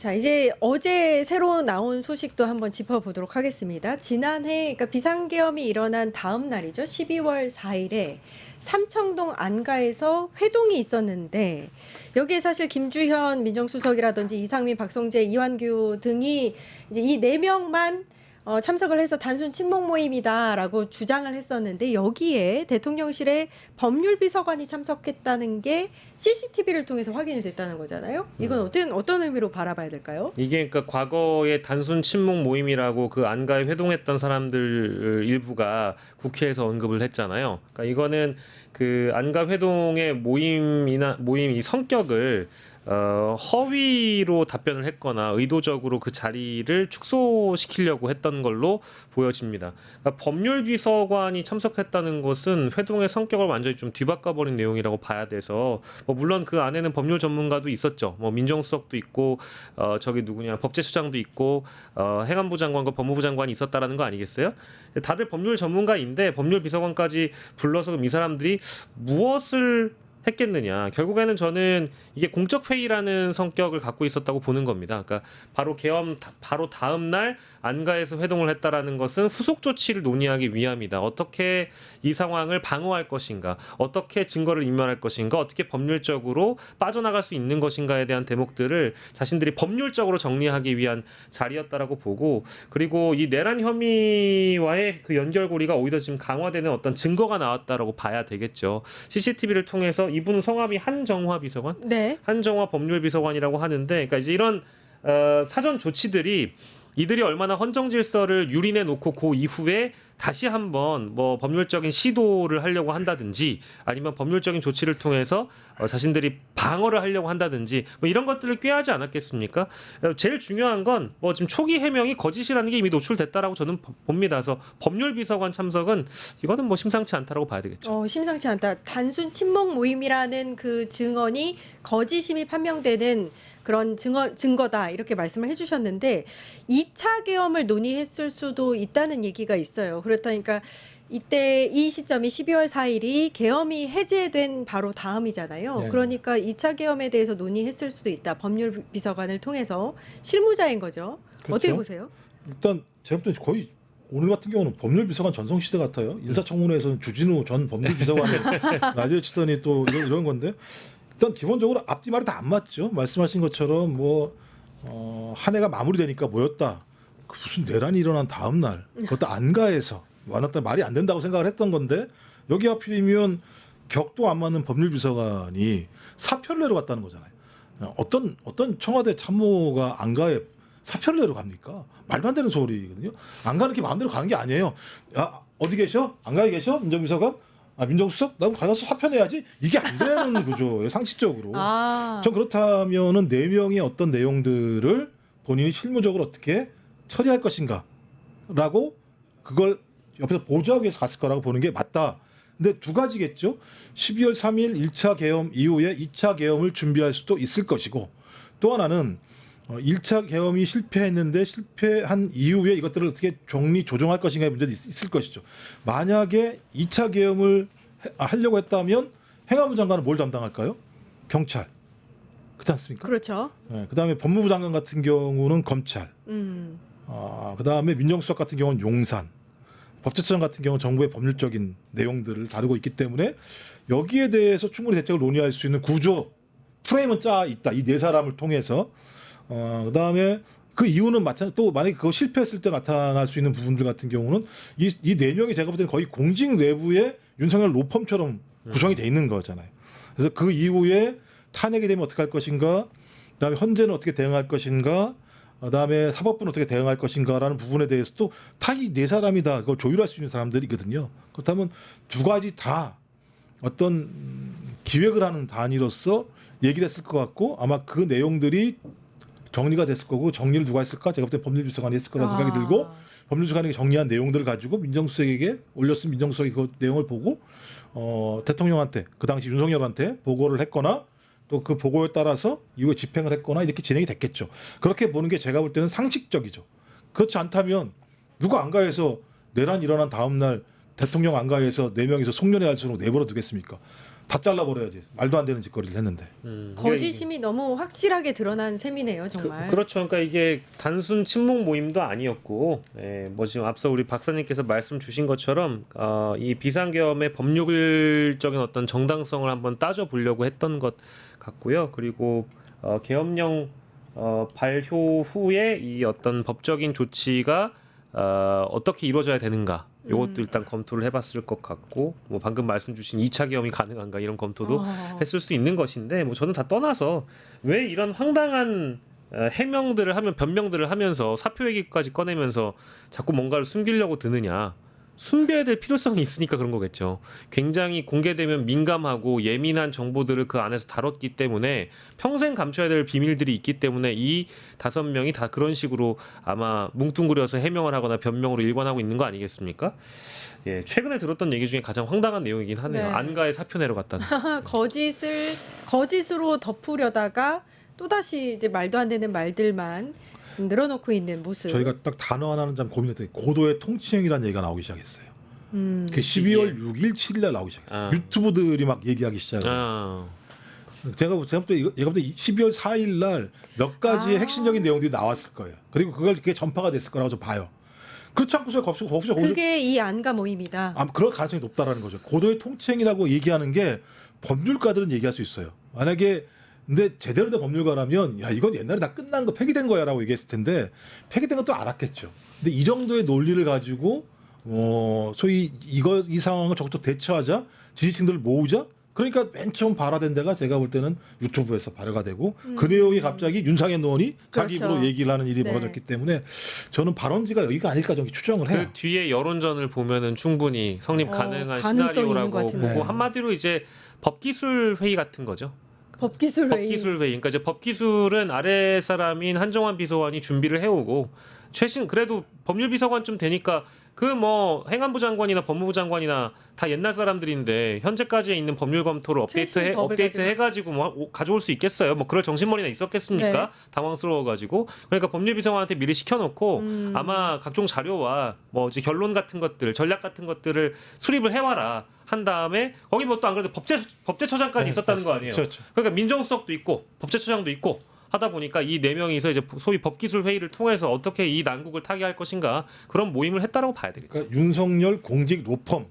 자, 이제 어제 새로 나온 소식도 한번 짚어보도록 하겠습니다. 지난해, 그러니까 비상계엄이 일어난 다음 날이죠. 12월 4일에 삼청동 안가에서 회동이 있었는데 여기에 사실 김주현 민정수석이라든지 이상민, 박성재, 이완규 등이 이제 이 네 명만 참석을 해서 단순 친목 모임이다라고 주장을 했었는데 여기에 대통령실의 법률비서관이 참석했다는 게 CCTV를 통해서 확인이 됐다는 거잖아요. 이건 어떤 의미로 바라봐야 될까요? 이게 그러니까 과거에 단순 친목 모임이라고 그 안가에 회동했던 사람들 일부가 국회에서 언급을 했잖아요. 그러니까 이거는 그 안가 회동의 모임 이 성격을 허위로 답변을 했거나 의도적으로 그 자리를 축소시키려고 했던 걸로 보여집니다. 그러니까 법률비서관이 참석했다는 것은 회동의 성격을 완전히 좀 뒤바꿔버린 내용이라고 봐야 돼서 물론 그 안에는 법률 전문가도 있었죠. 민정수석도 있고 법제처장도 있고 행안부 장관과 법무부 장관이 있었다라는 거 아니겠어요? 다들 법률 전문가인데 법률비서관까지 불러서 그럼 이 사람들이 무엇을 했겠느냐. 결국에는 저는 이게 공적 회의라는 성격을 갖고 있었다고 보는 겁니다. 그러니까 바로 계엄 바로 다음 날 안가에서 회동을 했다라는 것은 후속 조치를 논의하기 위함이다. 어떻게 이 상황을 방어할 것인가, 어떻게 증거를 인멸할 것인가, 어떻게 법률적으로 빠져나갈 수 있는 것인가에 대한 대목들을 자신들이 법률적으로 정리하기 위한 자리였다라고 보고, 그리고 이 내란 혐의와의 그 연결고리가 오히려 지금 강화되는 어떤 증거가 나왔다라고 봐야 되겠죠. CCTV를 통해서 이분은 성함이 한정화 비서관? 네. 한정화 법률비서관이라고 하는데, 그러니까 이제 이런 사전 조치들이 이들이 얼마나 헌정 질서를 유린해 놓고 그 이후에 다시 한번 법률적인 시도를 하려고 한다든지 아니면 법률적인 조치를 통해서 자신들이 방어를 하려고 한다든지 이런 것들을 꾀하지 않았겠습니까? 제일 중요한 건 지금 초기 해명이 거짓이라는 게 이미 노출됐다라고 저는 봅니다. 그래서 법률비서관 참석은 이거는 심상치 않다라고 봐야 되겠죠. 심상치 않다. 단순 친목 모임이라는 그 증언이 거짓임이 판명되는 그런 증거다 이렇게 말씀을 해주셨는데 2차 계엄을 논의했을 수도 있다는 얘기가 있어요. 그렇다니까 이때 이 시점이 12월 4일이 계엄이 해제된 바로 다음이잖아요. 네. 그러니까 2차 계엄에 대해서 논의했을 수도 있다. 법률비서관을 통해서 실무자인 거죠. 그렇죠. 어떻게 보세요? 일단 제가 볼 때 거의 오늘 같은 경우는 법률비서관 전성시대 같아요. 인사청문회에서는 주진우 전 법률비서관이 라디오 치더니 또 이런 건데, 일단 기본적으로 앞뒤 말이 다 안 맞죠. 말씀하신 것처럼 한 해가 마무리되니까 모였다. 무슨 내란이 일어난 다음 날 그것도 안가에서 만났다, 말이 안 된다고 생각을 했던 건데, 여기 하필이면 격도 안 맞는 법률비서관이 사표를 내러 갔다는 거잖아요. 어떤 청와대 참모가 안가에 사표를 내러 갑니까? 말도 안 되는 소리거든요. 안가는 이렇게 마음대로 가는 게 아니에요. 야, 어디 계셔? 안가에 계셔? 민정비서관? 민정수석? 나 가서 사표 내야지. 이게 안 되는 구조예요, 상식적으로. 전 그렇다면은 네 명의 어떤 내용들을 본인이 실무적으로 어떻게 처리할 것인가라고 그걸 옆에서 보조하기 위해서 갔을 거라고 보는 게 맞다. 근데 두 가지겠죠. 12월 3일 1차 계엄 이후에 2차 계엄을 준비할 수도 있을 것이고, 또 하나는 1차 계엄이 실패했는데 실패한 이후에 이것들을 어떻게 조정할 것인가의 문제도 있을 것이죠. 만약에 2차 계엄을 하려고 했다면 행안부 장관은 뭘 담당할까요? 경찰. 그렇지 않습니까? 그렇죠. 네, 그다음에 법무부 장관 같은 경우는 검찰. 그다음에 민정수석 같은 경우는 용산. 법제처장 같은 경우는 정부의 법률적인 내용들을 다루고 있기 때문에 여기에 대해서 충분히 대책을 논의할 수 있는 구조 프레임은 짜 있다. 이 네 사람을 통해서. 그다음에 그 이유는 또 만약에 그거 실패했을 때 나타날 수 있는 부분들 같은 경우는 이 네 명이 제가 볼 때는 거의 공직 내부의 윤석열 로펌처럼 구성이 돼 있는 거잖아요. 그래서 그 이후에 탄핵이 되면 어떻게 할 것인가, 그다음에 헌재는 어떻게 대응할 것인가, 그다음에 사법부는 어떻게 대응할 것인가라는 부분에 대해서도 다 이 네 사람이 다 그걸 조율할 수 있는 사람들이거든요. 그렇다면 두 가지 다 어떤 기획을 하는 단위로서 얘기를 했을 것 같고, 아마 그 내용들이 정리가 됐을 거고, 정리를 누가 했을까? 제가 볼 때 법률비서관이 했을 거라는 생각이 들고, 법률비서관이 정리한 내용들을 가지고 민정수석에게 올렸으면 민정수석이 그 내용을 보고 대통령한테, 그 당시 윤석열한테 보고를 했거나 또 그 보고에 따라서 이후에 집행을 했거나 이렇게 진행이 됐겠죠. 그렇게 보는 게 제가 볼 때는 상식적이죠. 그렇지 않다면 누가 안가에서 내란 일어난 다음 날 대통령 안가에서 4명이서 송년회 할 수록 내버려 두겠습니까? 다 잘라버려야지. 말도 안 되는 짓거리를 했는데. 거짓임이 너무 확실하게 드러난 셈이네요, 정말. 그렇죠. 그러니까 이게 단순 친목 모임도 아니었고, 뭐 지금 앞서 우리 박사님께서 말씀 주신 것처럼 이 비상계엄의 법률적인 어떤 정당성을 한번 따져 보려고 했던 것 같고요. 그리고 계엄령 발효 후에 이 어떤 법적인 조치가 어떻게 이루어져야 되는가. 이것도 일단 검토를 해봤을 것 같고, 뭐 방금 말씀 주신 2차 계엄이 가능한가 이런 검토도 했을 수 있는 것인데, 뭐 저는 다 떠나서 왜 이런 황당한 해명들을 하면 변명들을 하면서 사표 얘기까지 꺼내면서 자꾸 뭔가를 숨기려고 드느냐. 숨겨야 될 필요성이 있으니까 그런 거겠죠. 굉장히 공개되면 민감하고 예민한 정보들을 그 안에서 다뤘기 때문에 평생 감춰야 될 비밀들이 있기 때문에 이 5명이 다 그런 식으로 아마 뭉뚱그려서 해명을 하거나 변명으로 일관하고 있는 거 아니겠습니까? 예, 최근에 들었던 얘기 중에 가장 황당한 내용이긴 하네요. 네. 안가에 사표 내려갔다는. 거짓으로 덮으려다가 또다시 이제 말도 안 되는 말들만 늘어놓고 있는 모습. 저희가 딱 단어 하나는 좀 고민했더니 고도의 통치형이라는 얘기가 나오기 시작했어요. 그 12월 6일, 7일날 나오기 시작했어요. 유튜브들이 막 얘기하기 시작해요. 제가 볼 때 12월 4일날 몇 가지의 핵심적인 내용들이 나왔을 거예요. 그리고 그게 전파가 됐을 거라고 좀 봐요. 그렇지 않고서 거기서 그게 이 안가 모임이다. 그럴 가능성이 높다라는 거죠. 고도의 통치행위라고 얘기하는 게 법률가들은 얘기할 수 있어요. 만약에 근데 제대로 된 법률가라면 야 이건 옛날에 다 끝난 거 폐기된 거야라고 얘기했을 텐데 폐기된 것도 알았겠죠. 근데 이 정도의 논리를 가지고 소위 이 상황을 적극 대처하자 지지층들을 모으자. 그러니까 맨 처음 발화된 데가 제가 볼 때는 유튜브에서 발효가 되고 그 내용이 갑자기 윤상현 의원이 자기 그렇죠. 입으로 얘기를 하는 일이 네. 벌어졌기 때문에 저는 발언지가 여기가 아닐까 저기 추정을 해요. 그 뒤에 여론전을 보면은 충분히 성립 가능한 가능성이 있는 것 시나리오라고 같은데. 보고 한마디로 이제 법기술 회의 같은 거죠. 법기술 회의. 법기술 회의. 그러니까 이제 법기술은 아래 사람인 한정환 비서관이 준비를 해오고 최신 그래도 법률 비서관쯤 되니까 그 뭐 행안부 장관이나 법무부 장관이나 다 옛날 사람들인데 현재까지에 있는 법률 검토를 최신 법을 가지고. 해가지고 뭐 가져올 수 있겠어요. 뭐 그럴 정신머리나 있었겠습니까? 네. 당황스러워가지고 그러니까 법률 비서관한테 미리 시켜놓고 아마 각종 자료와 뭐 이제 결론 같은 것들, 전략 같은 것들을 수립을 해와라. 한 다음에 거기 뭐 또 안 그래도 법제처장까지 네, 있었다는 거 아니에요. 그렇죠. 그러니까 민정수석도 있고 법제처장도 있고 하다 보니까 이 4명이서 이제 소위 법기술 회의를 통해서 어떻게 이 난국을 타개할 것인가 그런 모임을 했다라고 봐야 되겠죠. 그러니까 윤석열 공직 로펌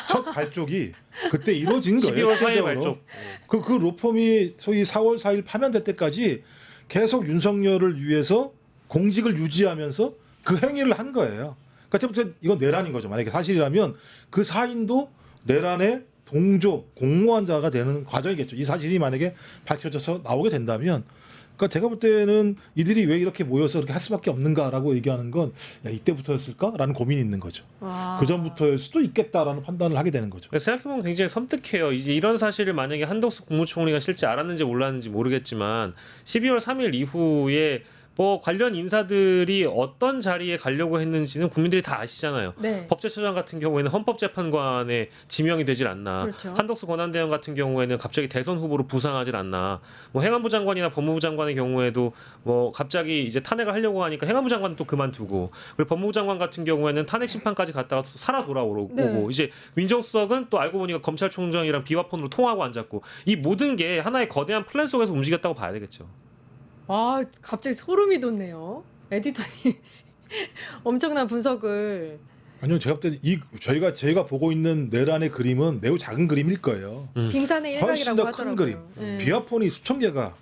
첫 발족이 그때 이루어진 거예요. 12월 4일 실제로. 발족. 그 로펌이 소위 4월 4일 파면될 때까지 계속 윤석열을 위해서 공직을 유지하면서 그 행위를 한 거예요. 그러니까 첫째 이건 내란인 거죠. 만약에 사실이라면 그 사인도 내란의 동조 공모한 자가 되는 과정이겠죠. 이 사실이 만약에 밝혀져서 나오게 된다면 그러니까 제가 볼 때는 이들이 왜 이렇게 모여서 이렇게 할 수밖에 없는가라고 얘기하는 건 야, 이때부터였을까라는 고민이 있는 거죠. 와. 그 전부터일 수도 있겠다라는 판단을 하게 되는 거죠. 생각해보면 굉장히 섬뜩해요. 이제 이런 사실을 만약에 한덕수 국무총리가 실제 알았는지 몰랐는지 모르겠지만 12월 3일 이후에 뭐 관련 인사들이 어떤 자리에 가려고 했는지는 국민들이 다 아시잖아요. 네. 법제처장 같은 경우에는 헌법재판관에 지명이 되질 않나. 그렇죠. 한덕수 권한대행 같은 경우에는 갑자기 대선 후보로 부상하질 않나. 뭐 행안부 장관이나 법무부 장관의 경우에도 뭐 갑자기 이제 탄핵을 하려고 하니까 행안부 장관은 또 그만두고 그리고 법무부 장관 같은 경우에는 탄핵 심판까지 갔다가 또 살아 돌아오고 네. 이제 민정수석은 또 알고 보니까 검찰총장이랑 비화폰으로 통화하고 앉았고 이 모든 게 하나의 거대한 플랜 속에서 움직였다고 봐야 되겠죠. 아, 갑자기 소름이 돋네요. 에디터님 엄청난 분석을. 아니요, 제가 볼 때는 저희가 보고 있는 내란의 그림은 매우 작은 그림일 거예요. 빙산의 훨씬 일각이라고 더 큰 하더라고요. 그림. 네. 비화폰이 수천 개가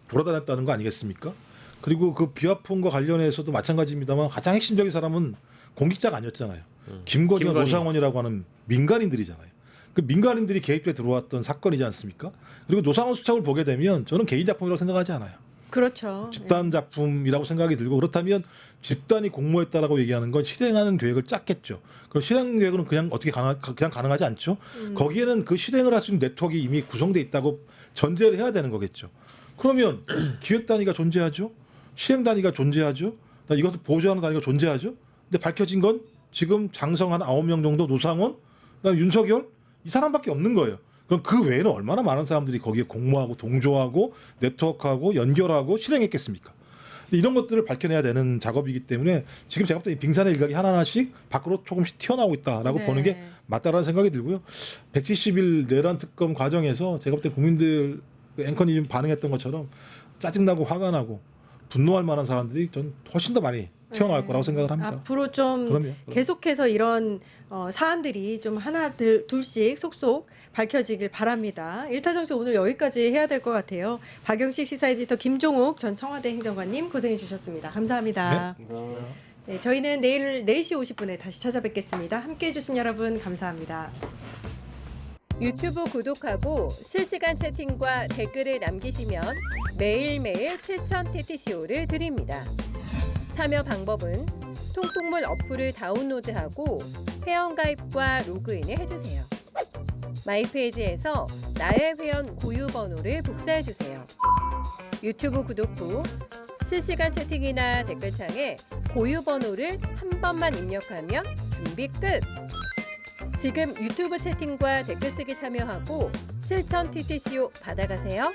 돌아다녔다는 거 아니겠습니까? 그리고 그 비화폰과 관련해서도 마찬가지입니다만 가장 핵심적인 사람은 공직자가 아니었잖아요. 김건희와 김건희. 노상원이라고 하는 민간인들이잖아요. 그 민간인들이 개입돼 들어왔던 사건이지 않습니까? 그리고 노상원 수첩을 보게 되면 저는 개인 작품이라고 생각하지 않아요. 그렇죠. 집단 작품이라고 생각이 들고 그렇다면 집단이 공모했다라고 얘기하는 건 실행하는 계획을 짰겠죠. 그럼 실행 계획은 그냥 어떻게 그냥 가능하지 않죠. 거기에는 그 실행을 할 수 있는 네트워크가 이미 구성돼 있다고 전제를 해야 되는 거겠죠. 그러면 기획 단위가 존재하죠. 실행 단위가 존재하죠. 이것을 보조하는 단위가 존재하죠. 근데 밝혀진 건 지금 장성 한 9명 정도 노상원, 그다음에 윤석열 이 사람밖에 없는 거예요. 그럼 그 외에는 얼마나 많은 사람들이 거기에 공모하고 동조하고 네트워크하고 연결하고 실행했겠습니까? 이런 것들을 밝혀내야 되는 작업이기 때문에 지금 제가 볼 때 이 빙산의 일각이 하나하나씩 밖으로 조금씩 튀어나오고 있다라고 네. 보는 게 맞다라는 생각이 들고요. 170일 내란 특검 과정에서 제가 볼 때 국민들 그 앵커님 반응했던 것처럼 짜증나고 화가 나고 분노할 만한 사람들이 전 훨씬 더 많이 튀어나올 네. 거라고 생각을 합니다. 앞으로 좀 그럼요. 계속해서 이런 사안들이 좀 하나 둘씩 속속 밝혀지길 바랍니다. 일타정식 오늘 여기까지 해야 될 것 같아요. 박영식 시사 에디터 김종욱 전 청와대 행정관님 고생해 주셨습니다. 감사합니다. 네, 저희는 내일 4시 50분에 다시 찾아뵙겠습니다. 함께해 주신 여러분 감사합니다. 유튜브 구독하고 실시간 채팅과 댓글을 남기시면 매일매일 7천 TTCO를 드립니다. 참여 방법은 통통물 어플을 다운로드하고 회원가입과 로그인을 해주세요. 마이페이지에서 나의 회원 고유 번호를 복사해주세요. 유튜브 구독 후 실시간 채팅이나 댓글창에 고유 번호를 한 번만 입력하면 준비 끝! 지금 유튜브 채팅과 댓글 쓰기 참여하고 실천 TTCO 받아가세요.